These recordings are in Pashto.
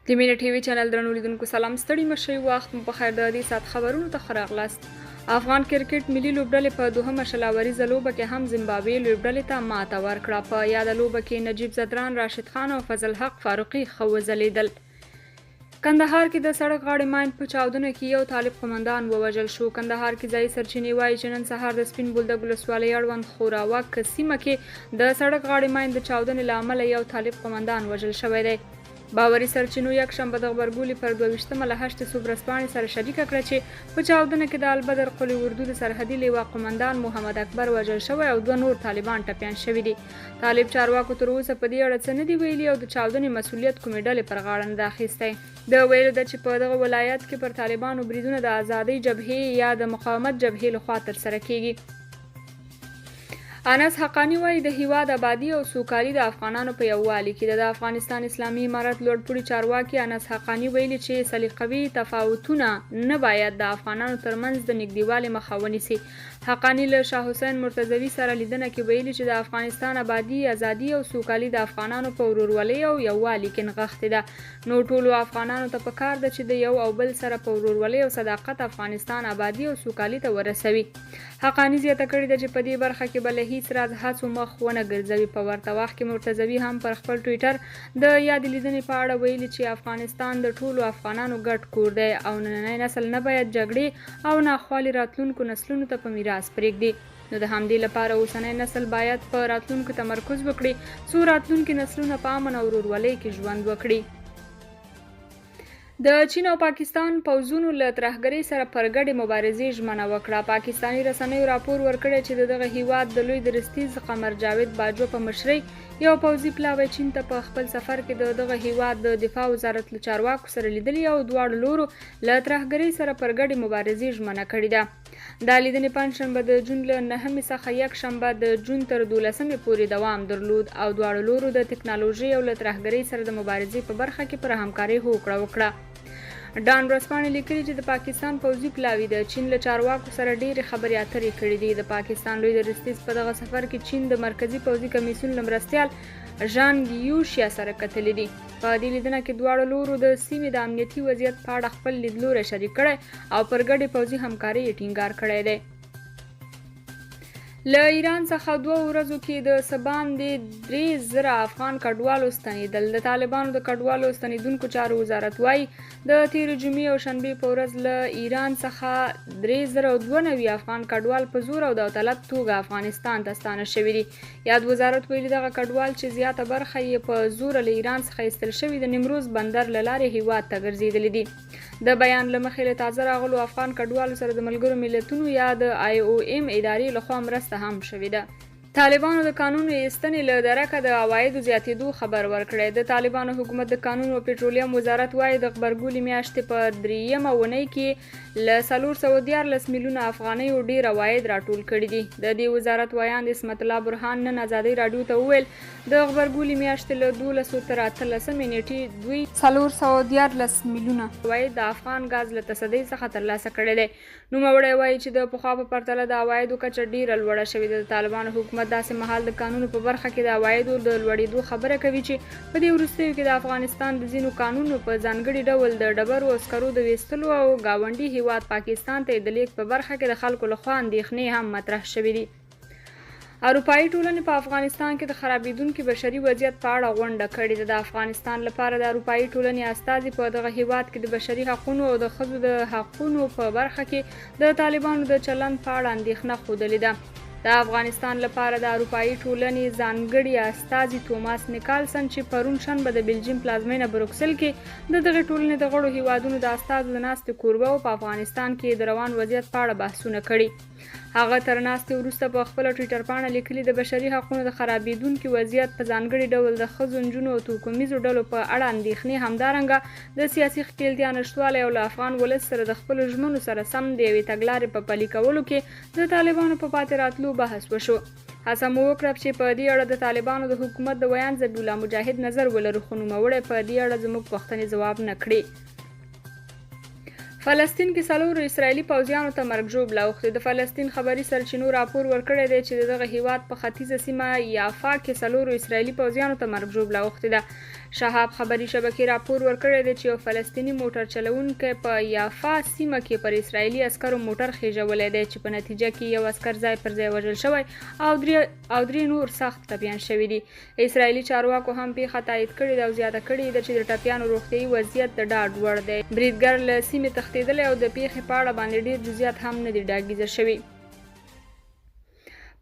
د مینه ټي وي چینل درنو لیدونکو سلام ستړي مشئ وخت مو په خیر. د دې سات خبرونو ته ښه راغلاست. افغان کرکټ ملي لوبډلې په دوهمه شلاوریزه لوبه کې هم زیمبابوې لوبډلې ته ماته ورکړه. په یاده لوبه کې نجیب زدران، راشد خان او فضل حق فاروقي ښه وځلیدل. کندهار کې د سړک غاړې ماین په چاودنه کې یو طالب قومندان ووژل شو. کندهار کې ځایي سرچینې وایي چې نن سهار د سپین بولدک ولسوالۍ اړوند خوراوک سیمه کې د سړک غاړې ماین د چاودنې له امله یو طالب قومندان وژل شوی دی. باوري سرچینو یکشنبه د غبرګولي پر 22مه له 8 صبح ورځپاڼې سره شریکه کړه چې په چاودنه کې د البدر قلي اردو د سرحدي لیوا قومندان محمد اکبر وژل شوی او 2 نور طالبان ټپیان شوي دي. طالب چارواکو تر اوسه په دې اړه څه نه دي ویلي او د چاودنې مسؤلیت کومې ډلې پر غاړه نه ده اخیستی. د ویلو ده چې په دغه ولایت کې پر طالبانو بریدونه د آزادۍ جبهې یا د مقاومت جبهې لخوا ترسره کیږي. انس حقانی وایي د هیواد آبادی او سوکالي د افغانانو په یووالي کې ده. د افغانستان اسلامي امارت لوړپوړي چارواکي انس حقانی ویلي چې سلیقوي تفاوتونه نه باید د افغانانو ترمنځ د نږدېوالي مخه ونیسي. حقانی له شاه حسین مرتضوي سره لیدنه کې ویلي چې د افغانستان آبادی، ازادي او سوکالي د افغانانو په ورورولۍ او یووالي کې نغښتې ده. نو ټولو افغانانو ته پکار ده چې د یو او بل سره په ورورولۍ او صداقت افغانستان آبادی او سوکالي ته ورسوي. حقانی زیاته کړې ده چې په دې برخه کې به له هیڅ راز هڅو مخ ونه ګرځوي. په ورته وخت کې مرتضوي هم پر خپل ټویټر د یادې لیدنې په اړه ویلي چې افغانستان د ټولو افغانانو ګډ کور دی او نننی نسل نه باید جګړې او ناخوالې راتلونکو نسلونو ته په میراث پرېږدي. نو د همدې لپاره اوسنی نسل باید په راتلونکو تمرکز وکړي څو راتلونکي نسلونه په امن او ورورولۍ کې ژوند وکړي. د چین او پاکستان پوځونو له ترهګرۍ سره پر ګډې مبارزې ژمنه وکړه. پاکستاني رسنیو راپور ورکړی چې دغه هیواد د لوی درستیز قمر جاوید باجوه په مشرۍ یو پوځي پلاوی چین ته په خپل سفر کې دغه هیواد د دفاع وزارت له چارواکو سره لیدلي او دواړو لورو له ترهګرۍ سره پر ګډې مبارزې ژمنه کړې ده. دا لیدنې پنجشنبه د جون له 9 څخه یکشنبه د جون تر 12 پورې دوام درلود او دواړو لورو د ټکنالوژي او له ترهګرۍ سره د مبارزې په برخه کې پر همکارۍ هوکړه وکړه. ډان ورځپاڼې لیکلي چې د پاکستان پوځي پلاوي د چین له چارواکو سره ډېرې خبرې اترې کړې دي. د پاکستان لوی درستیز په دغه سفر کې چین د مرکزي پوځي کمیسیون له مرستیال ژان ګیوشیا سره کتلي دي. په دې لیدنه کې دواړو لورو د سیمې د امنیتي وضعیت په اړه خپل لیدلوری شریک کړی او پر ګډې پوځي همکارۍ یې ټینګار کړی دی. له ایران څخه 2 ورځو کې د څه باندې 3,000 افغان کډوالو ستنېدل. د طالبانو د کډوالو ستنېدونکو چارو وزارت وایي د تېرې جمعې او شنبې په ورځ له ایران څخه 3,092 افغان کډوال په زور او داوطلب توګه افغانستان ته ستانه شوي دي. یاد وزارت ویلي دغه کډوال چې زیاته برخه یې په زور له ایران څخه ایستل شوي د نیمروز بندر له لارې هیواد ته ګرځېدلي دي. د بیان له مخې له تازه راغلو افغان کډوالو سره د ملګرو ملتونو یا د IOM ادارې لخوا مرسته هم شوې ده. طالبانو د قانون ایستنې له درکه د عوایدو زیاتېدو خبر ورکړی. د طالبانو حکومت د قانون او پټرولیم وزارت وایي د غبرګولي میاشتې په 3مه اونۍ کې له 414 میلیونه افغانیو ډېر عواید راټول کړي دي. د دې وزارت ویاند اسمت الله برهان نن ازادۍ راډیو ته وویل د غبرګولي میاشتې له 12 تر 18 نیټې دوی 414 میلیونه عواید د افغان غاز له تصدۍ څخه ترلاسه کړی دی. نوموړی وایي چې د پخوا په پرتله د عوایدو کچه ډېره لوړه شوې ده. د طالبانو حکومت داسې مهال د قانونو په برخه کې د عوایدو د لوړېدو خبره کوي چې په دې وروستیو کې د افغانستان د ځینو قانونو په ځانګړي ډول د ډبرو او سکرو د ویستلو او ګاونډي هیواد پاکستان ته د لیږد په برخه کې د خلکو لخوا اندېښنې هم مطرح شوې دي. اروپایي ټولنې په افغانستان کې د خرابېدونکي بشري وضعیت په اړه غونډه کړې ده. د افغانستان لپاره د اروپایي ټولنې استازي په دغه هیواد کې د بشري حقونو او د ښځو د حقونو په برخه کې د طالبانو د چلند په اړه اندېښنه ښودلې ده. د افغانستان لپاره د اروپایي ټولنې ځانګړي استازي توماس نیکالسن چې پرون شنبه د بلجیم پلازمینه بروکسل کې د دغې ټولنې د غړو هیوادونو د استازو د ناستې کوربه په افغانستان کې د روان وضعیت په اړه بحثونه کړي. هغه تر ناستې وروسته په خپله ټویټر پاڼه لیکلي د بشري حقونو د خرابېدونکي وضعیت په ځانګړي ډول د ښځو، نجونو او توکمیزو ډلو په اړه اندېښنې، همدارنګه د سیاسي ښکېلتیا نشتوالی او له افغان ولس سره د خپلو ژمنو سره سم د یوې تګلارې په پلي کولو کې د طالبانو په پاتې راتلو بحث وشو. هڅه مو وکړه چې په دې اړه د طالبانو د حکومت د ویاند ذبیح الله مجاهد نظر ولرو، خو نوموړی په دې اړه زموږ پوښتنې ځواب نه کړي. فلسطین کې 4 اسرائیلي پوځیانو ته مرګ ژوبله اوښتې. د فلسطین خبري سرچینو راپور ورکړی دی چې دغه هیواد په ختیځه سیمه یافا کې 4 اسرائیلي پوځیانو ته مرګ ژوبله اوښتې ده. شهاب خبري شبکې راپور ورکړی دی چې یو فلسطیني موټر چلوونکی په یافا سیمه کې پر اسرائیلي عسکرو موټر خېژولی دی چې په نتیجه کې یو عسکر ځای پر ځای وژل شوی او درې نور سخت ټپیان شوي دي. اسرائیلي چارواکو هم پیښه تایید کړې ده او زیاته کړې ده چې د ټپیانو روغتیایي وضعیت د ډاډ وړ دی. بریدګر له سیمې تښتېدلی او د پیښې په اړه باندې ډېر جزئیات هم نه دي ډاګیزه شوي.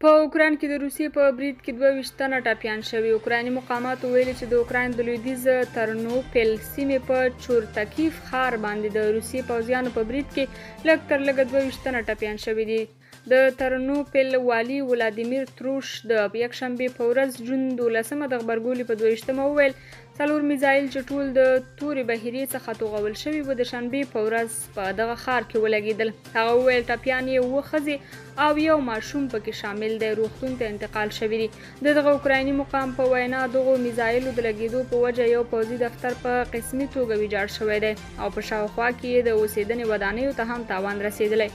په اوکراین کې د روسیې په برید کې 22 تنه ټپیان شوي. اوکرایني مقاماتو ویلي چې د اوکراین د لویدیځ ترنوپل سیمې په چورتکیف ښار باندې د روسیې پوځیانو په برید کې لږ تر لږه 22 تنه ټپیان شوي دي. د ترنوپل والي ولادیمیر تروش د یکشنبې په ورځ جون 12 د غبرګولي په 22 وویل 4 میزایل چې ټول د تورې بحیرې څخه توغول شوي و د شنبې په ورځ په دغه ښار کې ولګېدل. هغه وویل ټپیان یې 7 ښځې او یو ماشوم پکې شامل دی. روغتون ته انتقال شوي دي. دغه اوکرایني مقام په وینا دغو میزایلو د لګېدو په وجه یو پوځي دفتر په قسمي توګه ویجاړ شوی دی او په شاوخوا کې د اوسېدنې ودانیو ته هم تاوان رسېدلی.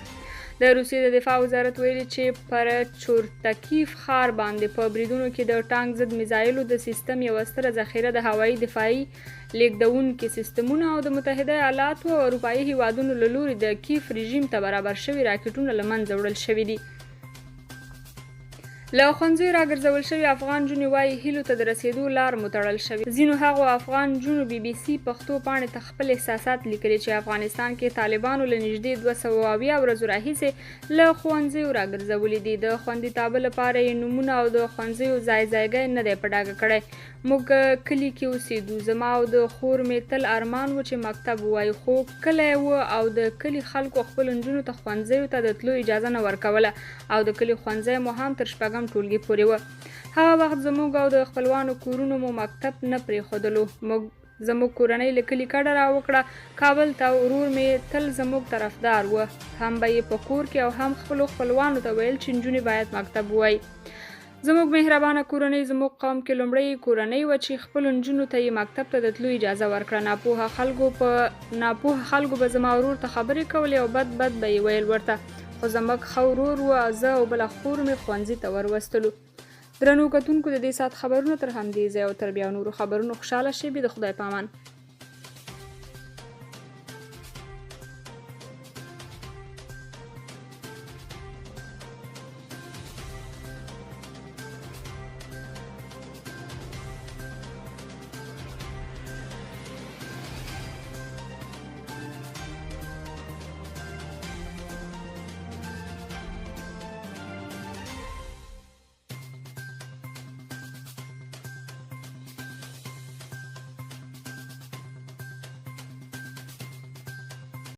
د روسیې د دفاع وزارت ویلي چې پر چورتکیف ښار باندې په بریدونو کې د ټانک ضد میزایلو د سیستم یوه ستره ذخیره د هوایي دفاعي لیږدونکي سیستمونه او د متحده ایالاتو او اروپایي هیوادونو له لوري د کیف رژیم ته برابر شوي راکټونه له منځه وړل شوي دي. له ښوونځیو راګرځول شوي افغان نجونې وایي هیلو ته د رسېدو لار مو تړل شوې. ځینو هغو افغان نجونو BBC پښتو پاڼې ته خپل احساسات لیکلي چې افغانستان کې طالبانو له نږدې 270 ورځو راهیسې له ښوونځیو راګرځولي دي. د خوندیتابه لپاره یې نومونه او د ښوونځیو ځای نه دی په ډاګه کړی. موږ کلي کې اوسېدو. زما او د خور مې تل ارمان و چې مکتب ووایو خو کلی و او د کلي خلکو خپلو نجونو ته ښوونځیو ته د تلو اجازه نه ورکوله او د کلي ښوونځی مو هم تر 6 ټولګي پورې و. هغه وخت زموږ او د خپلوانو کورونو مو مکتب نه پرېښودلو. زموږ کورنۍ له کلي کډه راوکړه کابل ته. ورور مې تل زموږ طرفدار و. هم به یې په کور کې او هم خپلو خپلوانو ته ویل چې نجونې باید مکتب ووایي. زموږ مهربانه کورنۍ زموږ قوم کې لومړی کورنۍ وه چې خپلو نجونو ته یې مکتب ته د تلو اجازه ورکړه. ناپوهه خلکو به زما ورور ته خبرې کولې او بد به یې ویل ورته. خو زموږ ښه ورور و. زه او بله خور مې ښوونځي ته وروستلو. درنو کتونکو د دې ساعت خبرونه تر همدې ځایه او تر بیا نورو خبرونو خوشحاله شئ. د خدای په امان.